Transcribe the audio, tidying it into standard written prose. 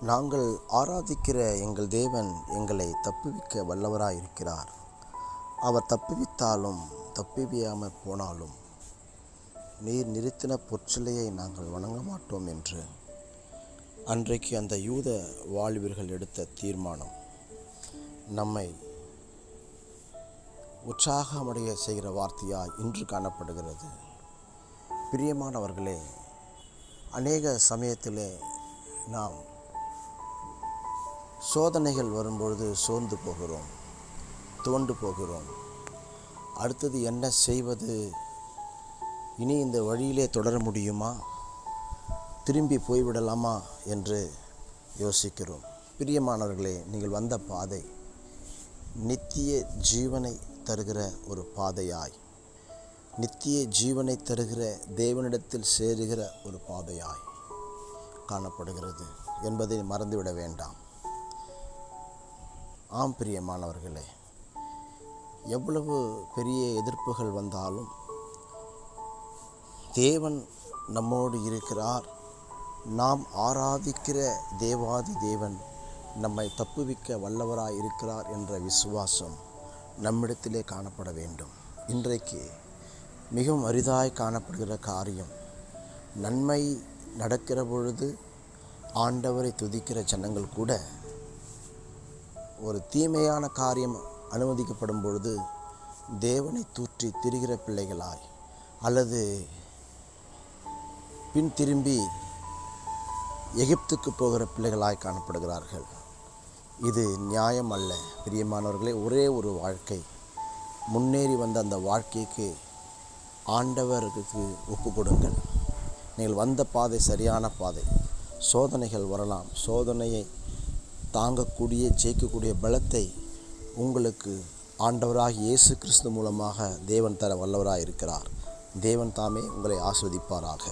நாங்கள் ஆராதிக்கிற எங்கள் தேவன் எங்களை தப்புவிக்க வல்லவராயிருக்கிறார். அவர் தப்புவித்தாலும் தப்புவியாமல் போனாலும் நீர் நிறுத்தின பொற்சிலையை நாங்கள் வணங்க மாட்டோம் என்று அன்றைக்கு அந்த யூத வாலிபர்கள் எடுத்த தீர்மானம் நம்மை உற்சாகமடைய செய்கிற வார்த்தையாய் இன்று காணப்படுகிறது. பிரியமானவர்களே, அநேக சமயத்திலே நாம் சோதனைகள் வரும்பொழுது சோர்ந்து போகிறோம், துவண்டு போகிறோம். அடுத்தது என்ன செய்வது? இனி இந்த வழியிலே தொடர முடியுமா? திரும்பி போய்விடலாமா என்று யோசிக்கிறோம். பிரியமானவர்களே, நீங்கள் வந்த பாதை நித்திய ஜீவனை தருகிற ஒரு பாதையாய், நித்திய ஜீவனை தருகிற தேவனிடத்தில் சேருகிற ஒரு பாதையாய் காணப்படுகிறது என்பதை மறந்துவிட வேண்டாம். ஆம் பிரியமானவர்களே, எவ்வளவு பெரிய எதிர்ப்புகள் வந்தாலும் தேவன் நம்மோடு இருக்கிறார். நாம் ஆராதிக்கிற தேவாதி தேவன் நம்மை தப்புவிக்க வல்லவராய் இருக்கிறார் என்ற விசுவாசம் நம்மிடத்திலே காணப்பட வேண்டும். இன்றைக்கு மிகவும் அரிதாய் காணப்படுகிற காரியம், நன்மை நடக்கிற பொழுது ஆண்டவரை துதிக்கிற ஜனங்கள் கூட ஒரு தீமையான காரியம் அனுமதிக்கப்படும் பொழுது தேவனை தூற்றி திரிகிற பிள்ளைகளாய் அல்லது பின் திரும்பி எகிப்துக்கு போகிற பிள்ளைகளாய் காணப்படுகிறார்கள். இது நியாயம் அல்ல. பிரியமானவர்களே, ஒரே ஒரு வாழ்க்கை, முன்னேறி வந்த அந்த வாழ்க்கைக்கு ஆண்டவருக்கு ஒப்பு கொடுங்கள். நீங்கள் வந்த பாதை சரியான பாதை. சோதனைகள் வரலாம். சோதனையை தாங்கக்கூடிய ஜெயிக்கக்கூடிய பலத்தை உங்களுக்கு ஆண்டவராகிய இயேசு கிறிஸ்து மூலமாக தேவன் தர வல்லவராக இருக்கிறார். தேவன் தாமே உங்களை ஆசீர்வதிப்பாராக.